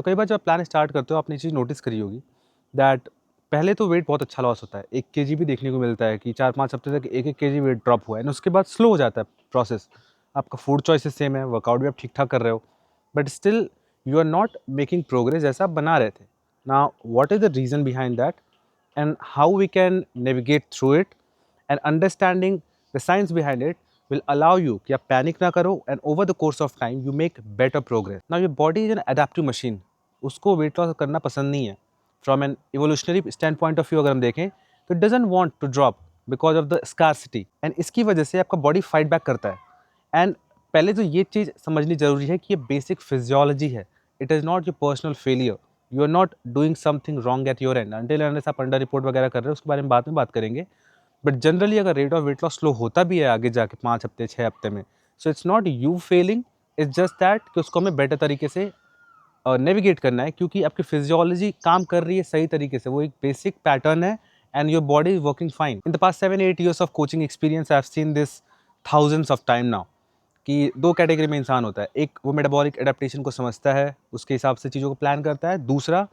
तो कई बार जब आप प्लान स्टार्ट करते हो आपने ये चीज़ नोटिस करी होगी दैट पहले तो वेट बहुत अच्छा लॉस होता है, 1 केजी भी देखने को मिलता है कि 4-5 हफ्ते तक 1-1 केजी वेट ड्रॉप हुआ है एंड उसके बाद स्लो हो जाता है प्रोसेस। आपका फूड चॉइसेस सेम है, वर्कआउट भी आप ठीक-ठाक कर रहे हो, but still you are not making progress जैसा आप बना रहे थे। Now what is the reason behind that and how we can navigate through it and understanding the science behind it will allow you कि आप पैनिक ना करो and over the course of time you make better progress. Now your body is N adaptive machine, उसको weight loss करना पसंद नहीं है। From an evolutionary standpoint of view अगर हम देखें तो it doesn't want to drop because of the scarcity and इसकी वजह से आपका बॉडी फाइट बैक करता है। एंड पहले तो ये चीज़ समझनी जरूरी है कि ये बेसिक फिजियोलॉजी है, it is not your personal failure, you are not doing something wrong at your end until unless आप अंडर रिपोर्ट वगैरह कर रहे हो, उसके बारे में बाद में बात करेंगे। बट जनरली अगर rate of weight loss slow होता भी है आगे जाके 5 हफ्ते 6 हफ्ते में, so it's not you failing, it's just that कि उसको हमें बेटर तरीके से नेविगेट करना है क्योंकि आपकी फिजियोलॉजी काम कर रही है सही तरीके से, वो एक बेसिक पैटर्न है and your body is working fine. In the past 7-8 years of coaching experience I have seen this thousands of time now कि 2 कैटेगरी में इंसान होता है। एक वो मेटाबॉलिक एडेप्टेशन को समझता है, उसके हिसाब से चीज़ों को प्लान करता है। दूसरा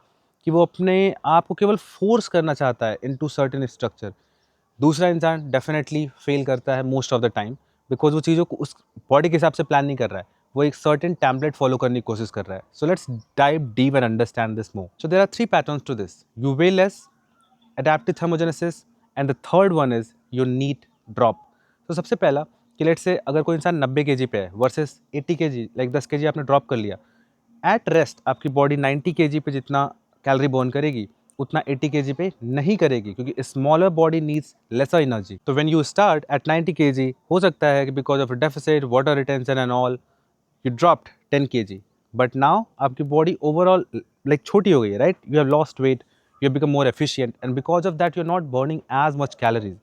कि वो अपने आप को केवल फोर्स करना चाहता है इनटू सर्टेन स्ट्रक्चर। दूसरा इंसान डेफिनेटली फेल करता है most of the time because वो चीज़ों को उस बॉडी के हिसाब से प्लान नहीं कर रहा है, वो एक सर्टेन टैम्पलेट फॉलो करने की कोशिश कर रहा है। So let's dive deep and understand this more. So there are 3 patterns to this, you weigh less, adaptive thermogenesis and the third one is your NEAT drop। तो सबसे पहला कि लेट से अगर कोई इंसान 90 केजी पे है वर्सेस 80 केजी, लाइक 10 केजी आपने ड्रॉप कर लिया, एट रेस्ट आपकी बॉडी 90 केजी पे जितना कैलोरी बर्न करेगी उतना 80 केजी पे नहीं करेगी क्योंकि smaller body needs lesser energy. तो when you start at 90 KG हो सकता है कि because of deficit water retention and all you dropped 10 KG, but now आपकी बॉडी ओवरऑल लाइक छोटी हो गई है, right? You have lost weight, you have become more efficient and because of that you're not burning as much calories,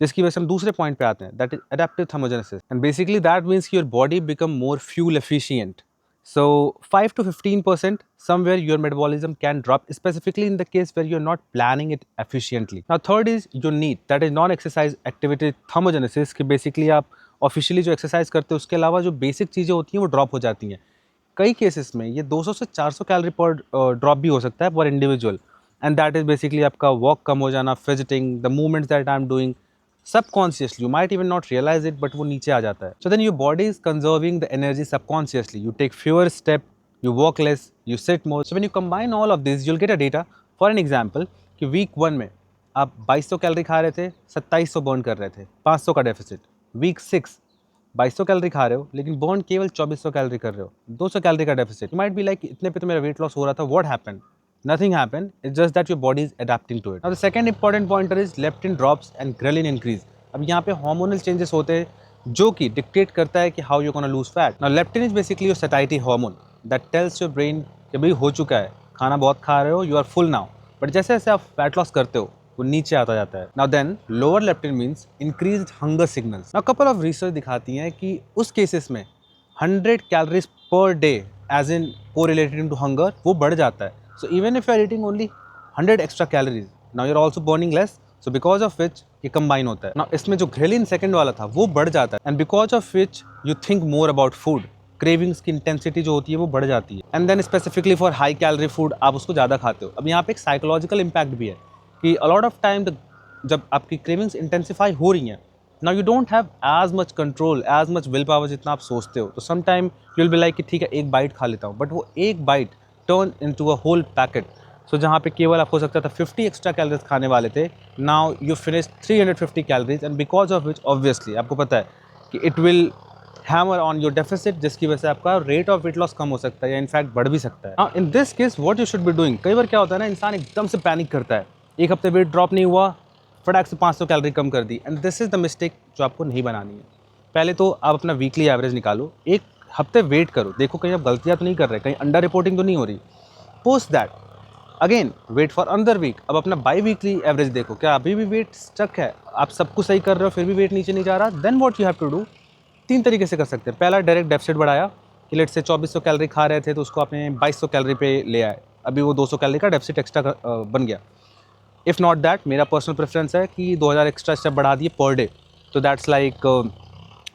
जिसकी वजह से हम दूसरे पॉइंट पे आते हैं, that is adaptive thermogenesis and basically that means your body become more fuel efficient. So 5 to 15% somewhere your metabolism can drop, specifically in the case where you're not planning it efficiently। Now third is your NEAT, that is non exercise activity thermogenesis, कि basically आप officially जो exercise करते हो उसके अलावा जो basic चीज़ें होती हैं वो ड्रॉप हो जाती हैं। कई केसेस में ये 200 से 400 कैलोरी पर ड्रॉप भी हो सकता है पर individual, and that is basically आपका वॉक कम हो जाना, fidgeting, the movements that I am doing subconsciously, you might even not realize it but वो नीचे आ जाता है। So then your body is conserving the energy subconsciously, you take fewer step, you walk less, you sit more. So when you combine all of this you will get a data. For an example कि week 1 में आप 2200 calorie खा रहे थे, 2700 burn कर रहे थे, 500 का डेफिसिट। वीक 6 2200 कैलोरी खा रहे हो लेकिन बर्न केवल 2400 कैलोरी कर रहे हो, 200 कैलोरी का deficit. You might be like इतने पे तो मेरा वेट लॉस हो रहा था, what happened? Nothing happened, it's just that your body is adapting to it। Now the second important pointer is leptin drops and ghrelin increase। अब यहाँ पे hormonal changes होते हैं जो कि dictate करता है कि how you're gonna lose fat। Now leptin is basically your satiety hormone that tells your brain कि भाई हो चुका है, खाना बहुत खा रहे हो, you are full now। But जैसे जैसे आप फैट लॉस करते हो वो नीचे आता जाता है। Now then lower leptin means increased hunger signals। Now couple of research दिखाती हैं कि उस केसेस में 100 calories per day as in correlated to hunger वो बढ़ जाता है। So even if you are eating only 100 extra calories, now you are also burning less, so because of which ये combine होता है। Now इसमें जो ghrelin second वाला था वो बढ़ जाता है and because of which you think more about food, cravings की intensity जो होती है वो बढ़ जाती है and then specifically for high calorie food आप उसको ज़्यादा खाते हो। अब यहाँ पे एक psychological impact भी है कि a lot of time जब आपकी cravings intensify हो रही हैं, now you don't have as much control, as much will power जितना आप सोचते हो, तो sometime you will be like कि ठीक है एक बाइट खा लेता हूँ, बट वो एक bite turn into a whole packet. So जहाँ पे केवल आप हो सकता था 50 एक्स्ट्रा कैलोरीज खाने वाले थे, now you finish 350 calories and because of which obviously आपको पता है कि it will hammer on your deficit, जिसकी वजह से आपका रेट ऑफ वेट लॉस कम हो सकता है या इनफैक्ट बढ़ भी सकता है। हाँ, in this case what you should be doing, कई बार क्या होता है ना, इंसान एकदम से पैनिक करता है, एक हफ्ते वेट ड्रॉप नहीं हुआ, फटाक से 500 कैलोरी कम कर दी, and this is the mistake जो आपको नहीं बनानी है। पहले तो आप अपना वीकली एवरेज निकालो, एक हफ्ते वेट करो, देखो कहीं आप गलतियाँ तो नहीं कर रहे, कहीं अंडर रिपोर्टिंग तो नहीं हो रही। Post that again wait for another week, अब अपना बाई वीकली एवरेज देखो, क्या अभी भी वेट स्टक है, आप सब कुछ सही कर रहे हो फिर भी वेट नीचे नहीं जा रहा, then what you have to do. 3 तरीके से कर सकते हैं। पहला डायरेक्ट डेफिसिट बढ़ाया कि लेट से 2400 कैलोरी खा रहे थे तो उसको आपने 2200 कैलोरी पे ले आए, अभी वो 200 कैलोरी का डेफिसिट एक्स्ट्रा बन गया। इफ़ नॉट दैट मेरा पर्सनल प्रेफरेंस है कि 2000 एक्स्ट्रा स्टेप बढ़ा दिए पर डे, तो that's like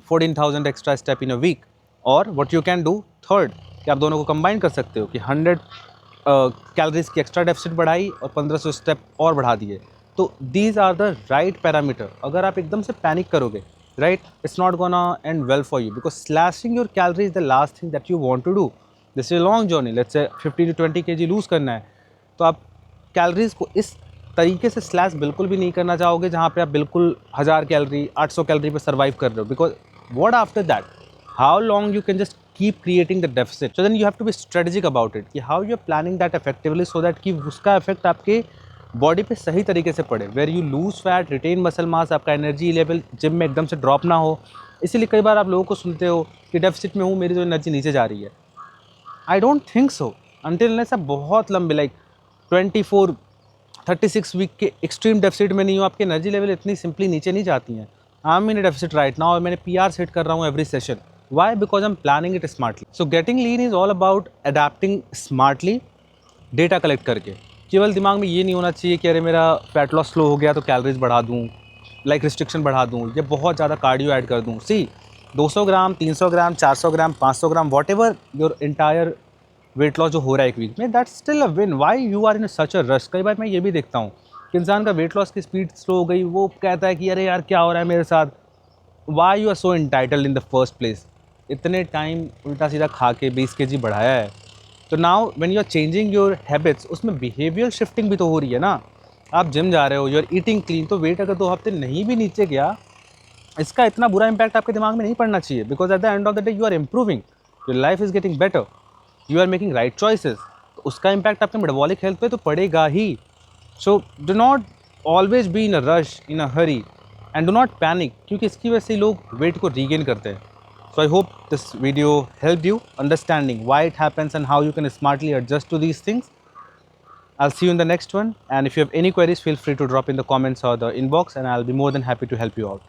14,000 extra step in a week. और what you can do third कि आप दोनों को कंबाइन कर सकते हो कि 100 कैलोरीज की एक्स्ट्रा डेफिसिट बढ़ाई और 1500 स्टेप और बढ़ा दिए। तो these are the right parameter. अगर आप एकदम से पैनिक करोगे, right, it's not gonna end well for you, because slashing your calorie is the last thing that you want to do. This is long journey, let's say 50 to 20 kg loose करना है, तो आप calories को इस तरीके से slash बिल्कुल भी नहीं करना चाहोगे जहाँ पे आप बिल्कुल 1000 कैलोरी 800 कैलोरी पे सर्वाइव कर रहे हो, because what after that, how long you can just keep creating the deficit. So then you have to be strategic about it कि how you're planning that effectively so that कि उसका effect आपके body पे सही तरीके से पड़े, where you lose fat, retain muscle mass, आपका एनर्जी लेवल जिम में एकदम से ड्रॉप ना हो। इसीलिए कई बार आप लोगों को सुनते हो कि डेफिसिट में हूँ, मेरी जो एनर्जी नीचे जा रही है। I don't think so, until ने सब बहुत लंबे लाइक 36 वीक के एक्सट्रीम डेफिसिट में नहीं हो, आपकी एनर्जी लेवल इतनी सिंपली नीचे नहीं जाती हैं। I am in deficit right now और मैंने PR सेट कर रहा हूँ every session. Why? Because I am planning it smartly. So getting lean is all about adapting smartly, data collect करके। केवल दिमाग में ये नहीं होना चाहिए कि अरे मेरा फैट लॉस स्लो हो गया तो कैलोरीज बढ़ा दूँ, लाइक रिस्ट्रिक्शन बढ़ा दूँ या बहुत ज़्यादा कार्डियो ऐड कर दूँ। See 200 gram, 300 gram, 400 gram, 500 gram, whatever your entire weight loss जो हो रहा है एक वीक में, that's still a win. Why you are in such a rush? कई बार मैं ये भी देखता हूँ कि इंसान का वेट लॉस की स्पीड स्लो हो गई, वो कहता है कि अरे यार क्या हो रहा है मेरे साथ। Why you are so entitled in the first place? इतने टाइम उल्टा सीधा खा के 20 kg बढ़ाया है, तो now when you are changing your habits, उसमें बिहेवियर शिफ्टिंग भी तो हो रही है ना। आप जिम जा रहे हो, यू आर ईटिंग क्लीन, तो वेट अगर 2 हफ्ते नहीं भी नीचे गया, इसका इतना बुरा इम्पैक्ट आपके दिमाग में नहीं पड़ना चाहिए, because at the end of the day you are improving, your life is getting better, you are making right choices. तो उसका इम्पैक्ट आपके मेटाबॉलिक हेल्थ पे तो पड़ेगा ही। So do not always be in a rush, in a hurry, and do not panic, क्योंकि इसकी वजह से लोग वेट को रीगेन करते हैं। So I hope this video help you understanding why it happens and how you can smartly adjust to these things. I'll see you in the next one, and if you have any queries, feel free to drop in the comments or the inbox, and I'll be more than happy to help you out.